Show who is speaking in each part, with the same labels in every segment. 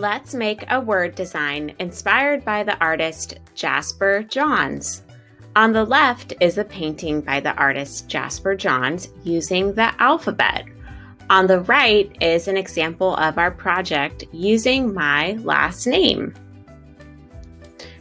Speaker 1: Let's make a word design inspired by the artist Jasper Johns. On the left is a painting by the artist Jasper Johns using the alphabet. On the right is an example of our project using my last name.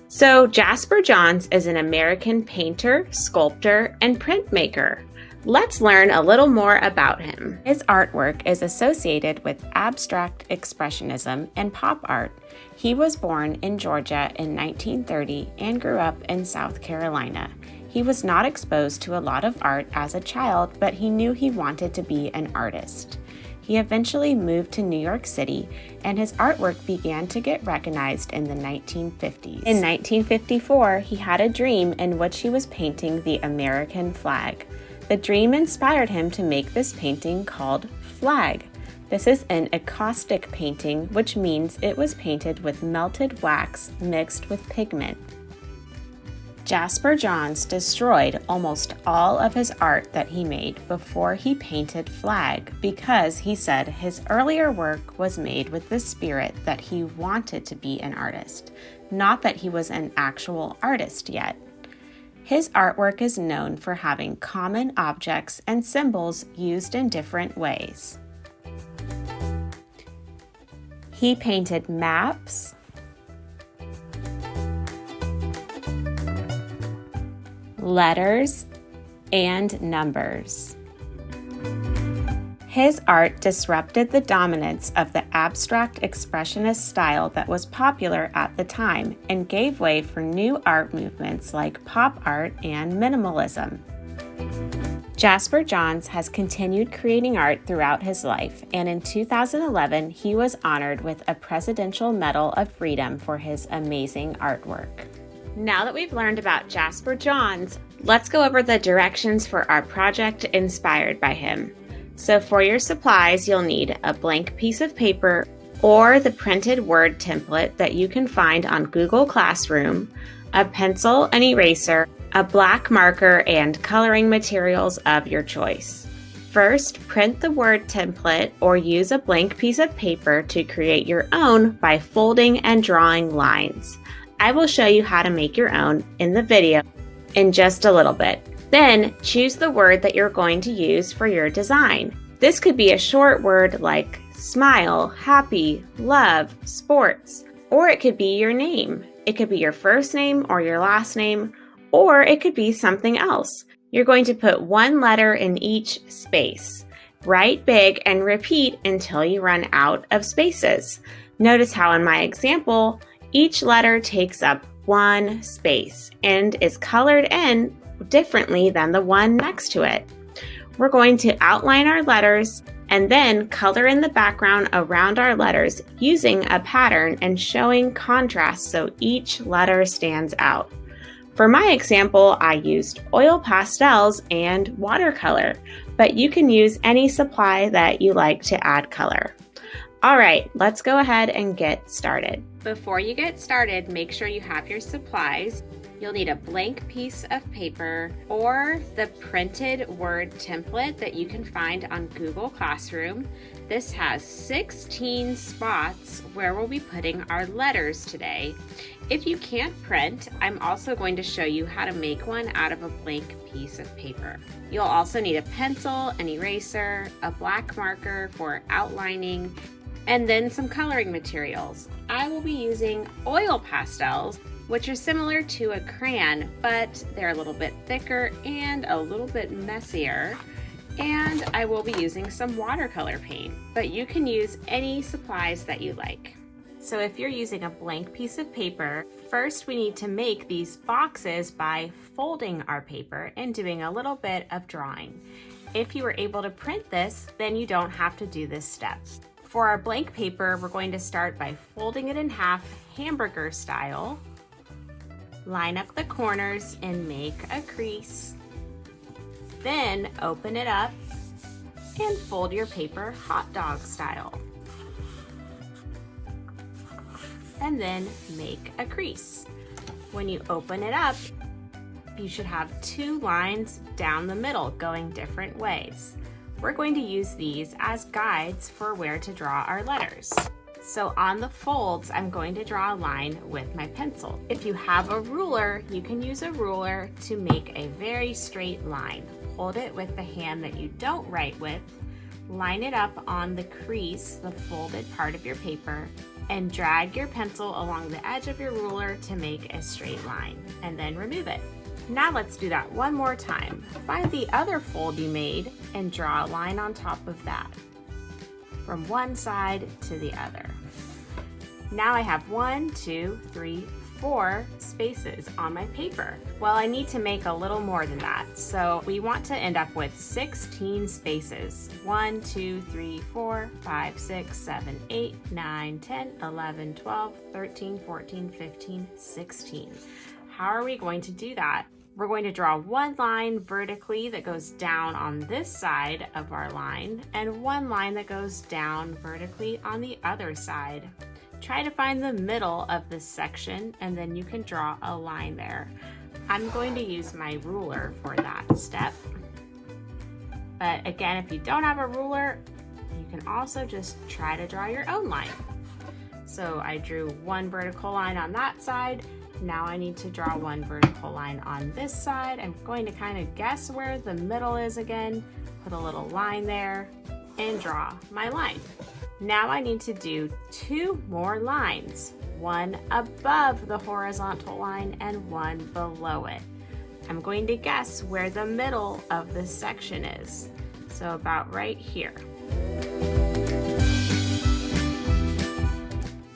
Speaker 1: So Jasper Johns is an American painter, sculptor, and printmaker. Let's learn a little more about him. His artwork is associated with abstract expressionism and pop art. He was born in Georgia in 1930 and grew up in South Carolina. He was not exposed to a lot of art as a child, but he knew he wanted to be an artist. He eventually moved to New York City, and his artwork began to get recognized in the 1950s. In 1954, he had a dream in which he was painting the American flag. The dream inspired him to make this painting called Flag. This is an acoustic painting, which means it was painted with melted wax mixed with pigment. Jasper Johns destroyed almost all of his art that he made before he painted Flag because he said his earlier work was made with the spirit that he wanted to be an artist, not that he was an actual artist yet. His artwork is known for having common objects and symbols used in different ways. He painted maps, letters, and numbers. His art disrupted the dominance of the abstract expressionist style that was popular at the time and gave way for new art movements like pop art and minimalism. Jasper Johns has continued creating art throughout his life, and in 2011, he was honored with a Presidential Medal of Freedom for his amazing artwork. Now that we've learned about Jasper Johns, let's go over the directions for our project inspired by him. So for your supplies, you'll need a blank piece of paper or the printed word template that you can find on Google Classroom, a pencil and eraser, a black marker, and coloring materials of your choice. First, print the word template or use a blank piece of paper to create your own by folding and drawing lines. I will show you how to make your own in the video in just a little bit. Then choose the word that you're going to use for your design. This could be a short word like smile, happy, love, sports, or it could be your name. It could be your first name or your last name, or it could be something else. You're going to put one letter in each space. Write big and repeat until you run out of spaces. Notice how in my example, each letter takes up one space and is colored in differently than the one next to it. We're going to outline our letters and then color in the background around our letters using a pattern and showing contrast so each letter stands out. For my example, I used oil pastels and watercolor, but you can use any supply that you like to add color. All right, let's go ahead and get started. Before you get started, make sure you have your supplies. You'll need a blank piece of paper or the printed word template that you can find on Google Classroom. This has 16 spots where we'll be putting our letters today. If you can't print, I'm also going to show you how to make one out of a blank piece of paper. You'll also need a pencil, an eraser, a black marker for outlining, and then some coloring materials. I will be using oil pastels, which are similar to a crayon, but they're a little bit thicker and a little bit messier. And I will be using some watercolor paint, but you can use any supplies that you like. So if you're using a blank piece of paper, first we need to make these boxes by folding our paper and doing a little bit of drawing. If you were able to print this, then you don't have to do this step. For our blank paper, we're going to start by folding it in half, hamburger style. Line up the corners and make a crease. Then open it up and fold your paper hot dog style. And then make a crease. When you open it up, you should have two lines down the middle going different ways. We're going to use these as guides for where to draw our letters. So on the folds, I'm going to draw a line with my pencil. If you have a ruler, you can use a ruler to make a very straight line. Hold it with the hand that you don't write with, line it up on the crease, the folded part of your paper, and drag your pencil along the edge of your ruler to make a straight line, and then remove it. Now let's do that one more time. Find the other fold you made and draw a line on top of that, from one side to the other. Now I have 1, 2, 3, 4 spaces on my paper. Well, I need to make a little more than that, so we want to end up with 16 spaces. 1, 2, 3, 4, 5, 6, 7, 8, 9, 10, 11, 12, 13, 14, 15, 16. How are we going to do that? We're going to draw one line vertically that goes down on this side of our line and one line that goes down vertically on the other side. Try to find the middle of this section and then you can draw a line there. I'm going to use my ruler for that step. But again, if you don't have a ruler, you can also just try to draw your own line. So I drew one vertical line on that side. Now I need to draw one vertical line on this side. I'm going to kind of guess where the middle is again, put a little line there, and draw my line. Now I need to do 2 more lines, one above the horizontal line and one below it. I'm going to guess where the middle of this section is, so about right here.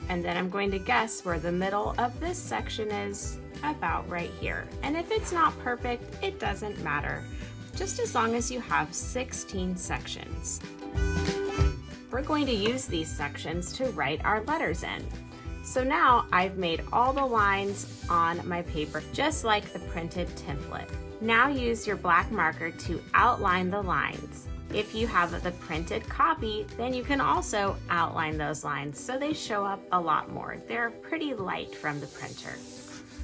Speaker 1: And then I'm going to guess where the middle of this section is, about right here. And if it's not perfect, it doesn't matter, just as long as you have 16 sections. We're going to use these sections to write our letters in. So now I've made all the lines on my paper, just like the printed template. Now use your black marker to outline the lines. If you have the printed copy, then you can also outline those lines so they show up a lot more. They're pretty light from the printer.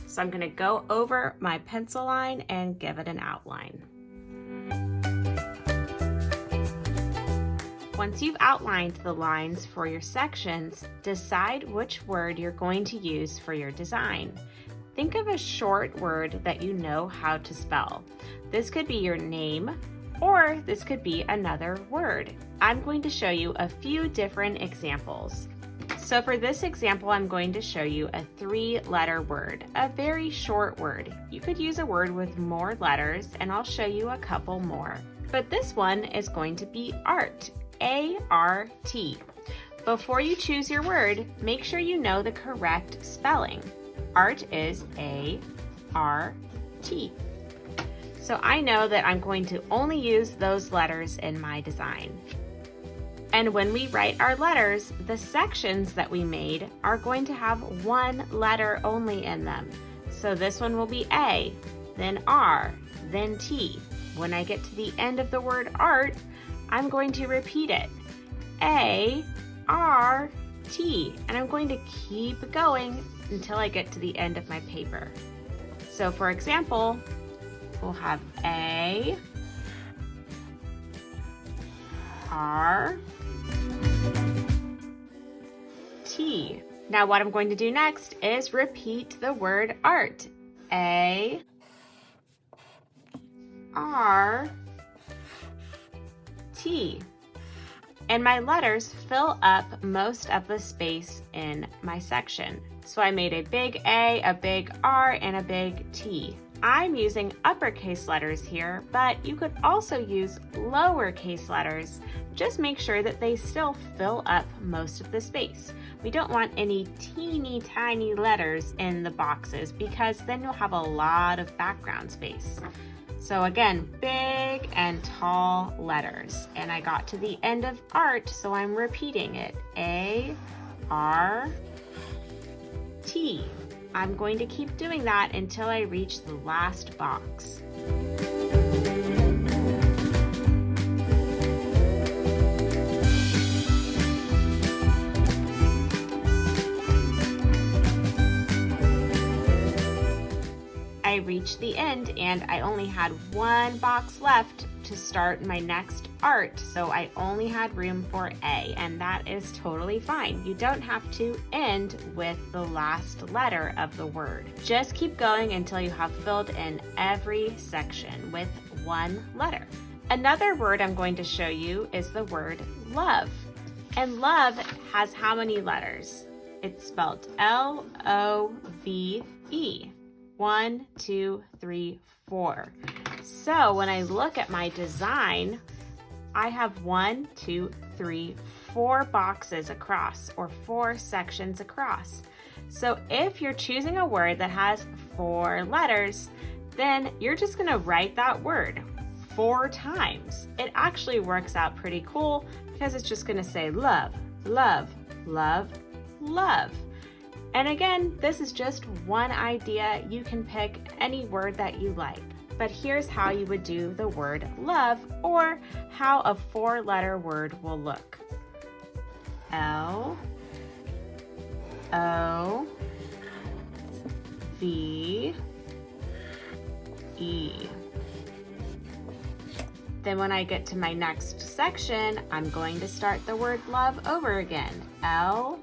Speaker 1: So I'm going to go over my pencil line and give it an outline. Once you've outlined the lines for your sections, decide which word you're going to use for your design. Think of a short word that you know how to spell. This could be your name, or this could be another word. I'm going to show you a few different examples. So for this example, I'm going to show you a 3-letter word, a very short word. You could use a word with more letters, and I'll show you a couple more. But this one is going to be art. A-R-T. Before you choose your word, make sure you know the correct spelling. Art is A-R-T. So I know that I'm going to only use those letters in my design. And when we write our letters, the sections that we made are going to have one letter only in them. So this one will be A, then R, then T. When I get to the end of the word art, I'm going to repeat it. A, R, T. And I'm going to keep going until I get to the end of my paper. So for example, we'll have A, R, T. Now what I'm going to do next is repeat the word art. A, R, T. And my letters fill up most of the space in my section. So I made a big A, a big R, and a big T. I'm using uppercase letters here, but you could also use lowercase letters. Just make sure that they still fill up most of the space. We don't want any teeny tiny letters in the boxes because then you'll have a lot of background space. So again, big and tall letters. And I got to the end of art, so I'm repeating it. A, R, T. I'm going to keep doing that until I reach the last box. I reached the end and I only had one box left to start my next art, so I only had room for A, and that is totally fine. You don't have to end with the last letter of the word. Just keep going until you have filled in every section with one letter. Another word I'm going to show you is the word love. And love has how many letters? It's spelled L-O-V-E. 1, 2, 3, 4. So when I look at my design, I have 1, 2, 3, 4 boxes across, or 4 sections across. So if you're choosing a word that has 4 letters, then you're just gonna write that word 4 times. It actually works out pretty cool because it's just gonna say love, love, love, love. And again, this is just one idea. You can pick any word that you like. But here's how you would do the word love, or how a 4-letter word will look. L-O-V-E. Then when I get to my next section, I'm going to start the word love over again. L-O-V-E.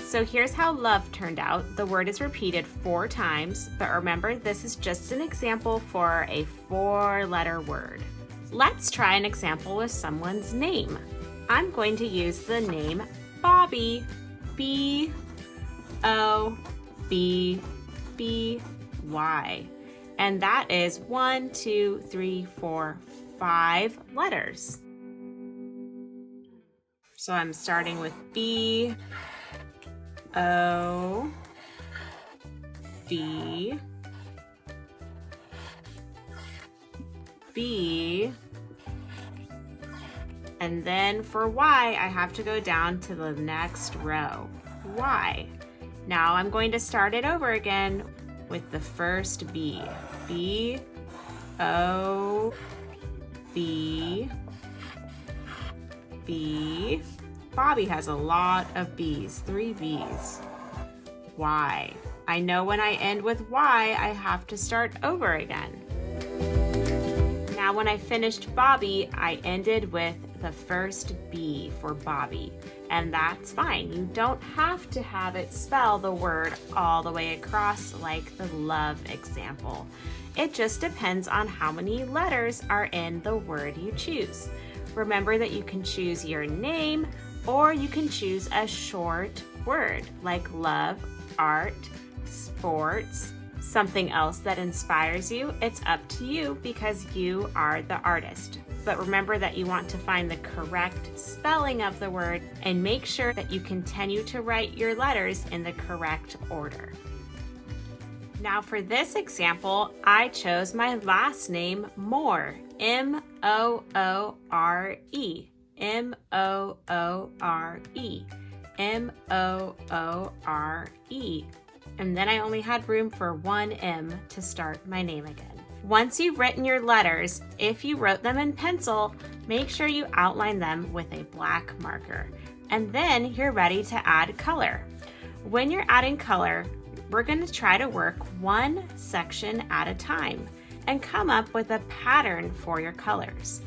Speaker 1: So here's how love turned out. The word is repeated 4 times, but remember, this is just an example for a 4-letter word. Let's try an example with someone's name. I'm going to use the name Bobby. B-O-B-B-Y. And that is 1, 2, 3, 4, 5 letters. So I'm starting with B, O, B, B, and then for Y, I have to go down to the next row, Y. Now I'm going to start it over again with the first B, B, O, B, B. Bobby has a lot of B's, 3 B's. Y. I know when I end with Y, I have to start over again. Now when I finished Bobby, I ended with the first B for Bobby, and that's fine. You don't have to have it spell the word all the way across like the love example. It just depends on how many letters are in the word you choose. Remember that you can choose your name, or you can choose a short word like love, art, sports, something else that inspires you. It's up to you because you are the artist. But remember that you want to find the correct spelling of the word and make sure that you continue to write your letters in the correct order. Now for this example, I chose my last name, Moore, M-O-O-R-E. M-O-O-R-E, M-O-O-R-E. And then I only had room for 1 M to start my name again. Once you've written your letters, if you wrote them in pencil, make sure you outline them with a black marker. And then you're ready to add color. When you're adding color, we're going to try to work one section at a time and come up with a pattern for your colors.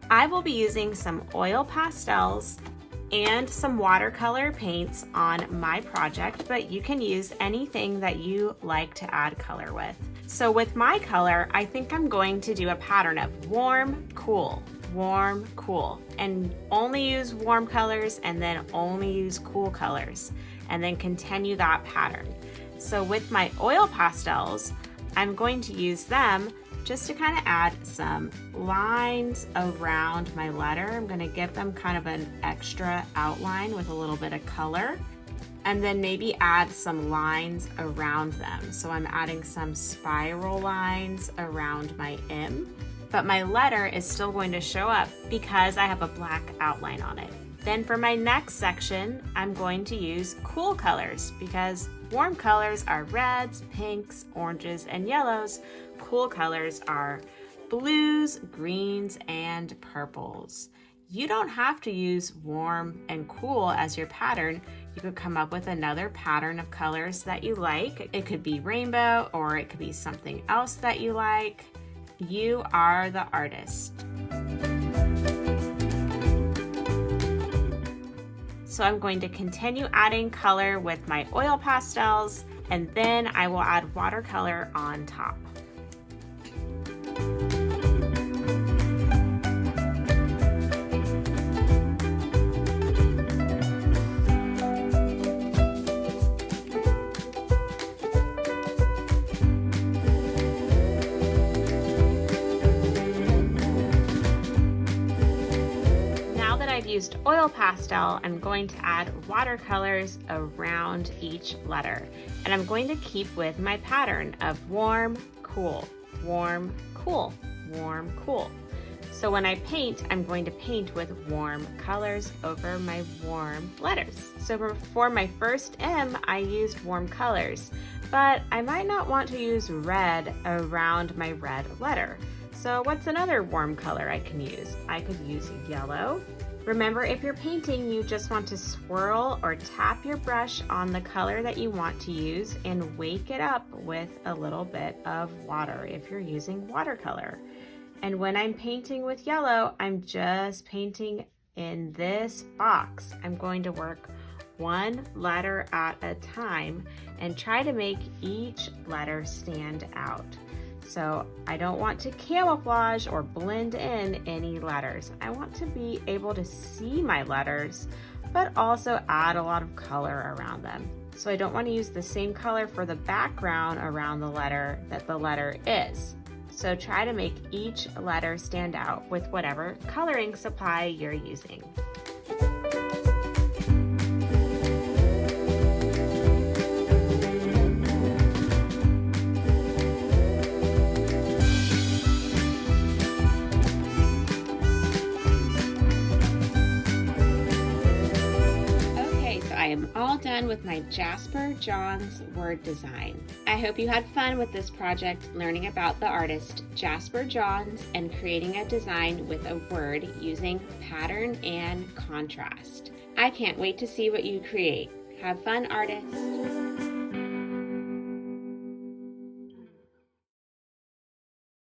Speaker 1: I will be using some oil pastels and some watercolor paints on my project, but you can use anything that you like to add color with. So with my color, I think I'm going to do a pattern of warm, cool, and only use warm colors and then only use cool colors, and then continue that pattern. So with my oil pastels, I'm going to use them just to kind of add some lines around my letter. I'm going to give them kind of an extra outline with a little bit of color, and then maybe add some lines around them. So I'm adding some spiral lines around my M, but my letter is still going to show up because I have a black outline on it. Then for my next section, I'm going to use cool colors because warm colors are reds, pinks, oranges, and yellows. Cool colors are blues, greens, and purples. You don't have to use warm and cool as your pattern. You could come up with another pattern of colors that you like. It could be rainbow or it could be something else that you like. You are the artist. So I'm going to continue adding color with my oil pastels, and then I will add watercolor on top. I've used oil pastel, I'm going to add watercolors around each letter. And I'm going to keep with my pattern of warm, cool, warm, cool, warm, cool. So when I paint, I'm going to paint with warm colors over my warm letters. So for my first M, I used warm colors, but I might not want to use red around my red letter. So what's another warm color I can use? I could use yellow. Remember, if you're painting, you just want to swirl or tap your brush on the color that you want to use and wake it up with a little bit of water if you're using watercolor. And when I'm painting with yellow, I'm just painting in this box. I'm going to work one letter at a time and try to make each letter stand out. So I don't want to camouflage or blend in any letters. I want to be able to see my letters, but also add a lot of color around them. So I don't want to use the same color for the background around the letter that the letter is. So try to make each letter stand out with whatever coloring supply you're using. I am all done with my Jasper Johns word design. I hope you had fun with this project, learning about the artist Jasper Johns and creating a design with a word using pattern and contrast. I can't wait to see what you create. Have fun, artists!